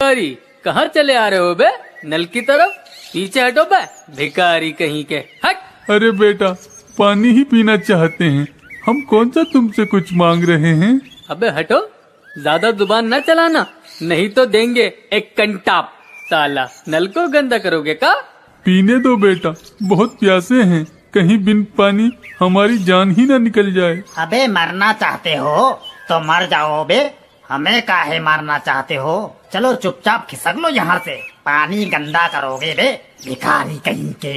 भिखारी कहाँ चले आ रहे हो बे? नल की तरफ पीछे हटो बे, भिखारी कहीं के। हट। अरे बेटा, पानी ही पीना चाहते हैं, हम कौन सा तुमसे कुछ मांग रहे हैं। अबे हटो, ज्यादा जुबान न चलाना, नहीं तो देंगे एक कंटाप। साला नल को गंदा करोगे का? पीने दो बेटा, बहुत प्यासे हैं, कहीं बिन पानी हमारी जान ही न निकल जाए। अबे मरना चाहते हो तो मर जाओ बे, हमें काहे मारना चाहते हो? चलो चुपचाप खिसक लो यहाँ से, पानी गंदा करोगे बे, भिखारी कहीं के।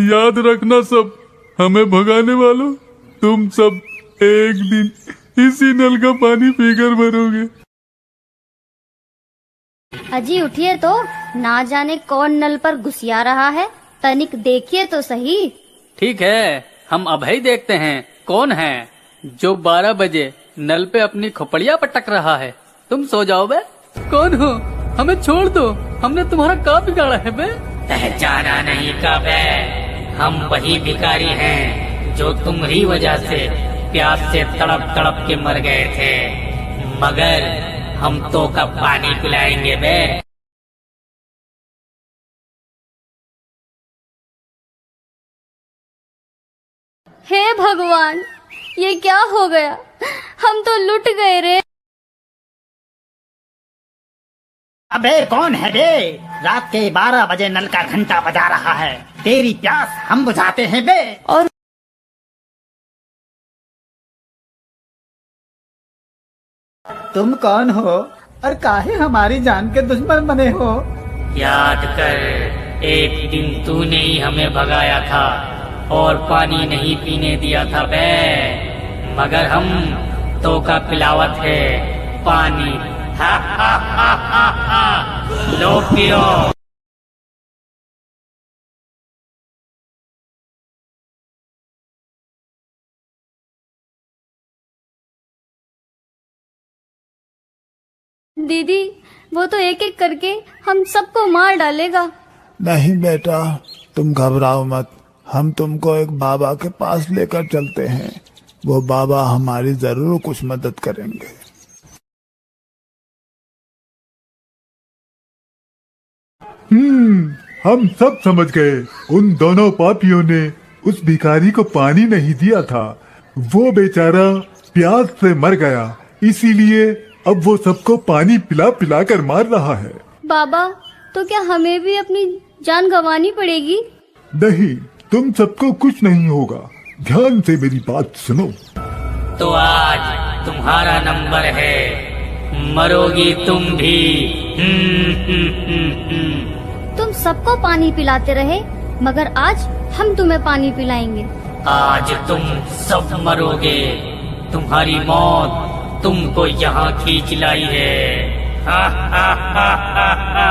याद रखना सब, हमें भगाने वालों, तुम सब एक दिन इसी नल का पानी पीकर मरोगे। अजी उठिए तो, ना जाने कौन नल पर घुसिया रहा है, तनिक देखिए तो सही। ठीक है, हम अभी देखते हैं कौन है जो 12 बजे नल पे अपनी खोपड़िया पटक रहा है। तुम सो जाओ बे। कौन हो? हमें छोड़ दो, हमने तुम्हारा क्या बिगाड़ा है बे? पहचाना नहीं का बे, हम वही भिखारी हैं जो तुम्हारी वजह से प्यास से तड़प तड़प के मर गए थे, मगर हम तो कब पानी पिलाएंगे बे। हे भगवान, ये क्या हो गया, हम तो लुट गए रे। अबे कौन है बे? रात के 12 बजे नल का घंटा बजा रहा है, तेरी प्यास हम बुझाते हैं बे। और तुम कौन हो और काहे हमारी जान के दुश्मन बने हो? याद कर, एक दिन तूने ही हमें भगाया था और पानी नहीं पीने दिया था बे, मगर हम तो का पिलावत है पानी। हा हा हा हा हा, लो पियो। दीदी, वो तो एक एक करके हम सबको मार डालेगा। नहीं बेटा, तुम घबराओ मत, हम तुमको एक बाबा के पास लेकर चलते हैं, वो बाबा हमारी जरूर कुछ मदद करेंगे। हम सब समझ गए, उन दोनों पापियों ने उस भिखारी को पानी नहीं दिया था, वो बेचारा प्यास से मर गया, इसीलिए अब वो सबको पानी पिला पिला कर मार रहा है। बाबा, तो क्या हमें भी अपनी जान गंवानी पड़ेगी? नहीं, तुम सबको कुछ नहीं होगा, ध्यान से मेरी बात सुनो। तो आज तुम्हारा नंबर है, मरोगी तुम भी। तुम सबको पानी पिलाते रहे, मगर आज हम तुम्हें पानी पिलाएंगे। आज तुम सब मरोगे, तुम्हारी मौत तुमको यहाँ खींच लाई है। हा हा हा हा हा।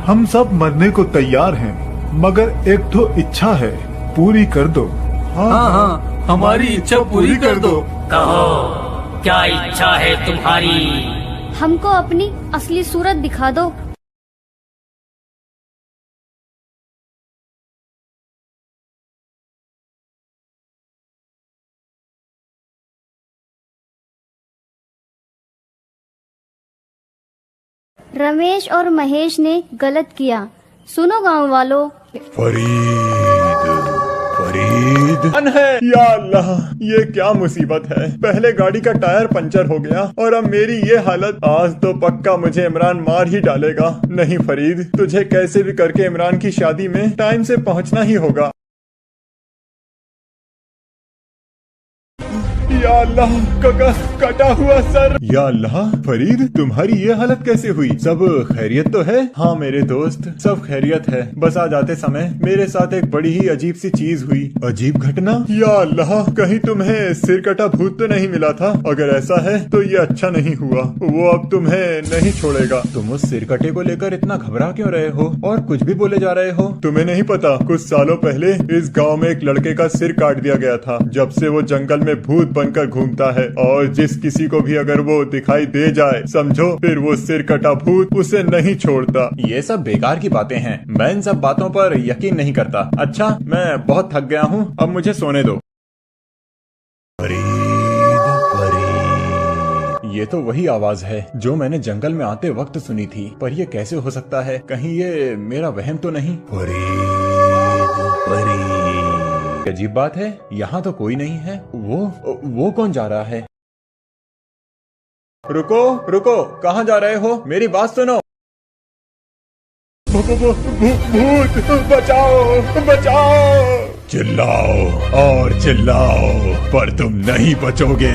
हम सब मरने को तैयार हैं, मगर एक तो इच्छा है, पूरी कर दो। हाँ, हमारी इच्छा पूरी कर दो। कहो, क्या इच्छा है तुम्हारी? हमको अपनी असली सूरत दिखा दो। रमेश और महेश ने गलत किया, सुनो गांव वालों। फरीद है। या अल्लाह, ये क्या मुसीबत है, पहले गाड़ी का टायर पंचर हो गया और अब मेरी ये हालत। आज तो पक्का मुझे इमरान मार ही डालेगा। नहीं फरीद, तुझे कैसे भी करके इमरान की शादी में टाइम से पहुंचना ही होगा। या अल्लाह, कटा हुआ सर। या अल्लाह, फरीद तुम्हारी ये हालत कैसे हुई? सब खैरियत तो है? हाँ मेरे दोस्त, सब खैरियत है, बस आज आते समय मेरे साथ एक बड़ी ही अजीब सी चीज हुई। अजीब घटना? या अल्लाह, कहीं तुम्हें सिर कटा भूत तो नहीं मिला था? अगर ऐसा है तो ये अच्छा नहीं हुआ, वो अब तुम्हें नहीं छोड़ेगा। तुम उस सिर कटे को लेकर इतना घबरा क्यों रहे हो और कुछ भी बोले जा रहे हो? तुम्हें नहीं पता, कुछ सालों पहले इस गाँव में एक लड़के का सिर काट दिया गया था। जब से वो जंगल में भूत बनकर घूमता है और जिस किसी को भी अगर वो दिखाई दे जाए, समझो फिर वो सिर कटा भूत उसे नहीं छोड़ता। ये सब बेकार की बातें हैं, मैं इन सब बातों पर यकीन नहीं करता। अच्छा, मैं बहुत थक गया हूँ, अब मुझे सोने दो। ये तो वही आवाज है जो मैंने जंगल में आते वक्त सुनी थी, पर ये कैसे हो सकता है? कहीं ये मेरा वहम तो नहीं? फरीद, अजीब बात है, यहाँ तो कोई नहीं है। वो कौन जा रहा है? रुको रुको, कहाँ जा रहे हो? मेरी बात सुनो। भूत, बचाओ बचाओ! चिल्लाओ और चिल्लाओ, पर तुम नहीं बचोगे।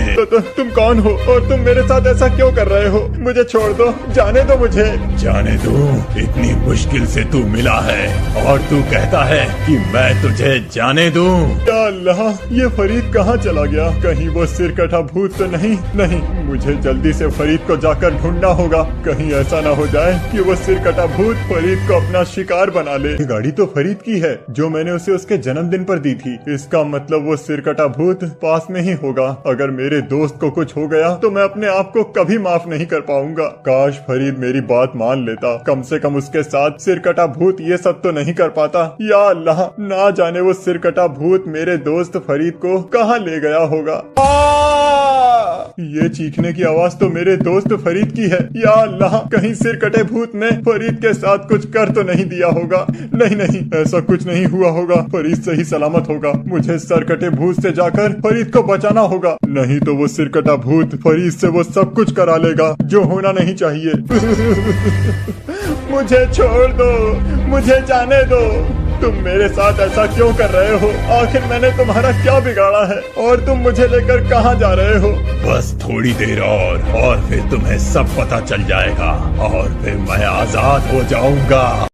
तुम कौन हो और तुम मेरे साथ ऐसा क्यों कर रहे हो? मुझे छोड़ दो, जाने दो मुझे। जाने दो? इतनी मुश्किल से तू मिला है और तू कहता है कि मैं तुझे जाने दूं? या अल्लाह, ये फरीद कहाँ चला गया? कहीं वो सिरकटा भूत तो नहीं? नहीं, मुझे जल्दी से फरीद को जाकर ढूंढना होगा। कहीं ऐसा ना हो जाए कि वो सिरकटा भूत फरीद को अपना शिकार बना ले। ये गाड़ी तो फरीद की है जो मैंने उसे उसके जन्मदिन पर दी थी। इसका मतलब वो सिरकटा भूत पास में ही होगा। अगर मेरे दोस्त को कुछ हो गया तो मैं अपने आप को कभी माफ नहीं कर पाऊंगा। काश फरीद मेरी बात मान लेता, कम से कम उसके साथ सिरकटा भूत ये सब तो नहीं कर पाता। या अल्लाह, ना जाने वो सिरकटा भूत मेरे दोस्त फरीद को कहाँ ले गया होगा। ये चीखने की आवाज तो मेरे दोस्त फरीद की है। या अल्लाह, कहीं सिरकटे भूत ने फरीद के साथ कुछ कर तो नहीं दिया होगा। नहीं नहीं, ऐसा कुछ नहीं हुआ होगा। फरीद सही सलामत होगा। मुझे सिरकटे भूत से जाकर फरीद को बचाना होगा, नहीं तो वो सिरकटा भूत फरीद से वो सब कुछ करा लेगा जो होना नहीं चाहिए। मुझे छोड़ दो, मुझे जाने दो। तुम मेरे साथ ऐसा क्यों कर रहे हो? आखिर मैंने तुम्हारा क्या बिगाड़ा है और तुम मुझे लेकर कहाँ जा रहे हो? बस थोड़ी देर और फिर तुम्हें सब पता चल जाएगा और फिर मैं आजाद हो जाऊंगा।